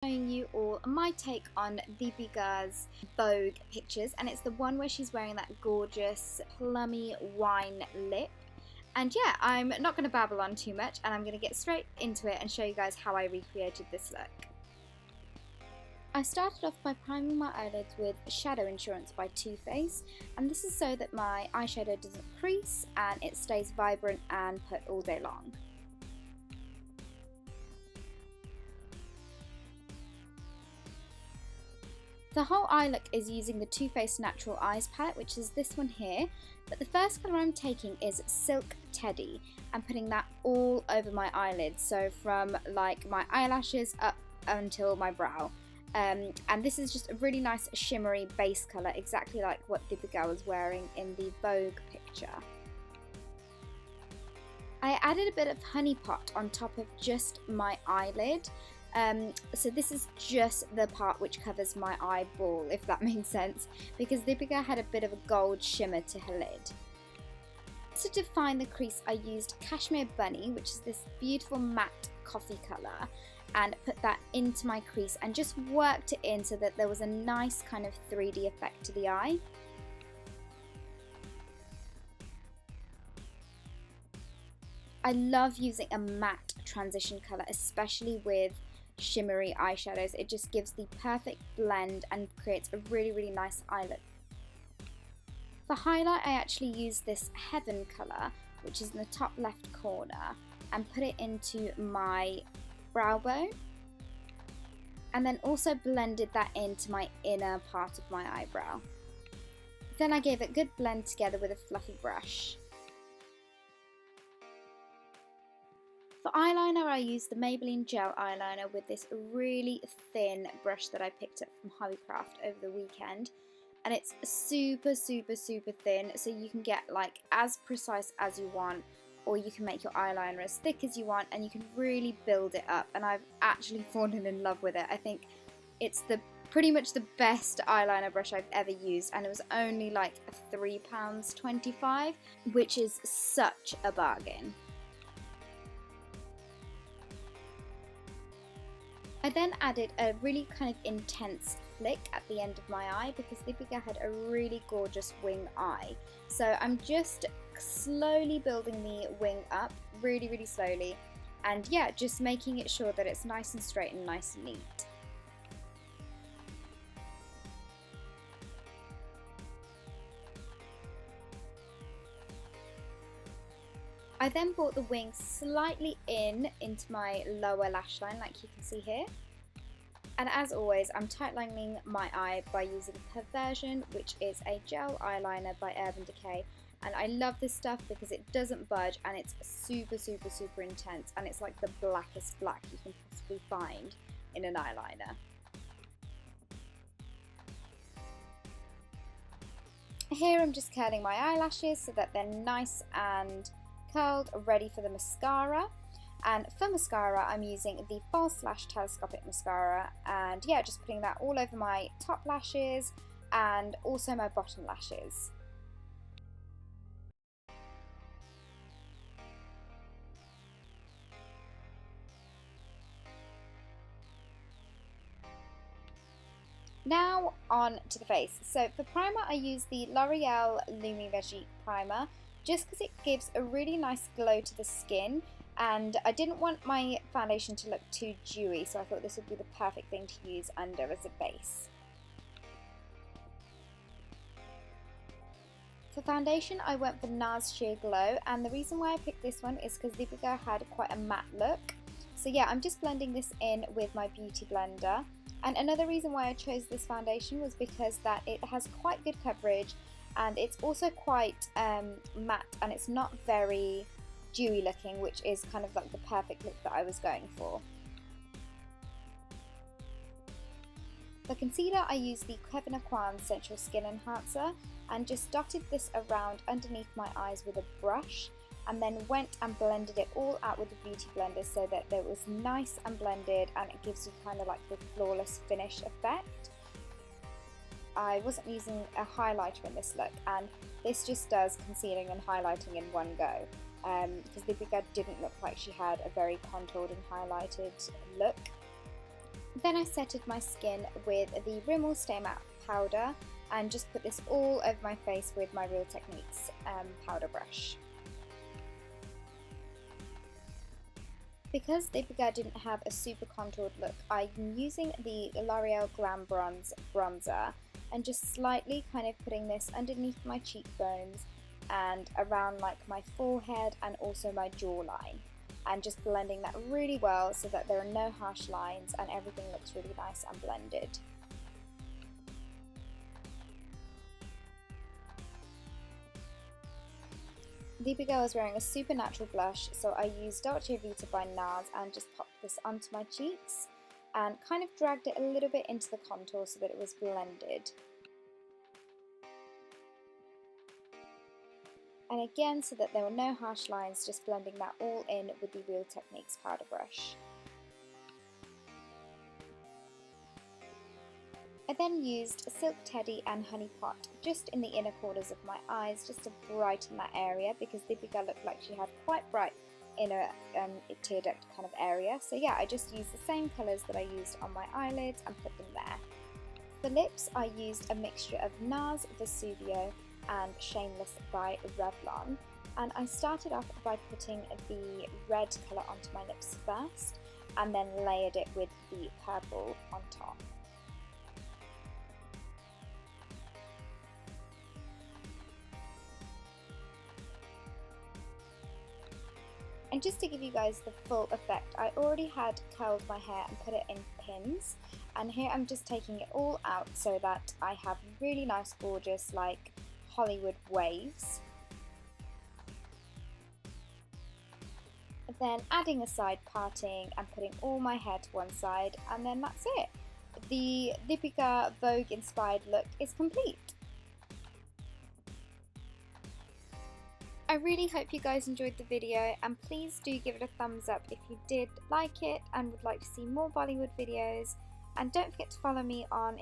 Showing you all my take on Deepika's Vogue pictures, and it's the one where she's wearing that gorgeous plummy wine lip. And yeah, I'm not going to babble on too much, and I'm going to get straight into it and show you guys how I recreated this look. I started off by priming my eyelids with Shadow Insurance by Too Faced, and this is so that my eyeshadow doesn't crease and it stays vibrant and put all day long. The whole eye look is using the Too Faced Natural Eyes palette, which is this one here, but the first colour I'm taking is Silk Teddy and putting that all over my eyelids, so from like my eyelashes up until my brow. And this is just a really nice shimmery base colour, exactly like what Deepika was wearing in the Vogue picture. I added a bit of honey pot on top of just my eyelid. So this is just the part which covers my eyeball, if that makes sense, because Deepika had a bit of a gold shimmer to her lid. To define the crease, I used Cashmere Bunny, which is this beautiful matte coffee colour, and put that into my crease and just worked it in so that there was a nice kind of 3D effect to the eye. I love using a matte transition colour, especially with shimmery eyeshadows. It just gives the perfect blend and creates a really nice eye look. For highlight, I actually used this Heaven colour, which is in the top left corner, and put it into my brow bone, and then also blended that into my inner part of my eyebrow. Then I gave it a good blend together with a fluffy brush. For eyeliner, I used the Maybelline gel eyeliner with this really thin brush that I picked up from Hobbycraft over the weekend, and it's super thin, so you can get like as precise as you want, or you can make your eyeliner as thick as you want, and you can really build it up. And I've actually fallen in love with it. I think it's pretty much the best eyeliner brush I've ever used, and it was only like £3.25, which is such a bargain. I then added a really kind of intense flick at the end of my eye because Deepika had a really gorgeous wing eye. So I'm just slowly building the wing up, really slowly, and yeah, just making it sure that it's nice and straight and nice and neat. I then brought the wing slightly into my lower lash line, like you can see here. And as always, I'm tightlining my eye by using Perversion, which is a gel eyeliner by Urban Decay. And I love this stuff because it doesn't budge and it's super intense, and it's like the blackest black you can possibly find in an eyeliner. Here I'm just curling my eyelashes so that they're nice and curled, ready for the mascara. And for mascara, I'm using the False Lash Telescopic Mascara, and yeah, just putting that all over my top lashes and also my bottom lashes. Now on to the face. So for primer, I use the L'Oreal Lumi Veggie Primer just because it gives a really nice glow to the skin, and I didn't want my foundation to look too dewy, so I thought this would be the perfect thing to use under as a base. For foundation, I went for NARS Sheer Glow, and the reason why I picked this one is because Deepika had quite a matte look. So yeah, I'm just blending this in with my beauty blender. And another reason why I chose this foundation was because that it has quite good coverage, and it's also quite matte, and it's not very dewy looking, which is kind of like the perfect look that I was going for. For concealer, I used the Kevin Aucoin Central Skin Enhancer and just dotted this around underneath my eyes with a brush, and then went and blended it all out with the beauty blender so that it was nice and blended, and it gives you kind of like the flawless finish effect. I wasn't using a highlighter in this look, and this just does concealing and highlighting in one go, because Deepika didn't look like she had a very contoured and highlighted look. Then I setted my skin with the Rimmel Stay Matte powder and just put this all over my face with my Real Techniques powder brush. Because the Bigger didn't have a super contoured look, I'm using the L'Oreal Glam Bronze bronzer and just slightly kind of putting this underneath my cheekbones and around like my forehead and also my jawline, and just blending that really well so that there are no harsh lines and everything looks really nice and blended. The Bigger was wearing a super natural blush, so I used Dolce Vita by NARS and just popped this onto my cheeks and kind of dragged it a little bit into the contour so that it was blended. And again, so that there were no harsh lines, just blending that all in with the Real Techniques powder brush. I then used Silk Teddy and Honey Pot just in the inner corners of my eyes, just to brighten that area, because the Bigger looked like she had quite bright inner tear duct kind of area. So yeah, I just used the same colours that I used on my eyelids and put them there. For lips, I used a mixture of NARS Vesuvio and Shameless by Revlon, and I started off by putting the red colour onto my lips first and then layered it with the purple on top. And just to give you guys the full effect, I already had curled my hair and put it in pins, and here I'm just taking it all out so that I have really nice, gorgeous, like Hollywood waves. Then adding a side parting and putting all my hair to one side, and then that's it. The Bigger Vogue inspired look is complete. I really hope you guys enjoyed the video, and please do give it a thumbs up if you did like it and would like to see more Bollywood videos, and don't forget to follow me on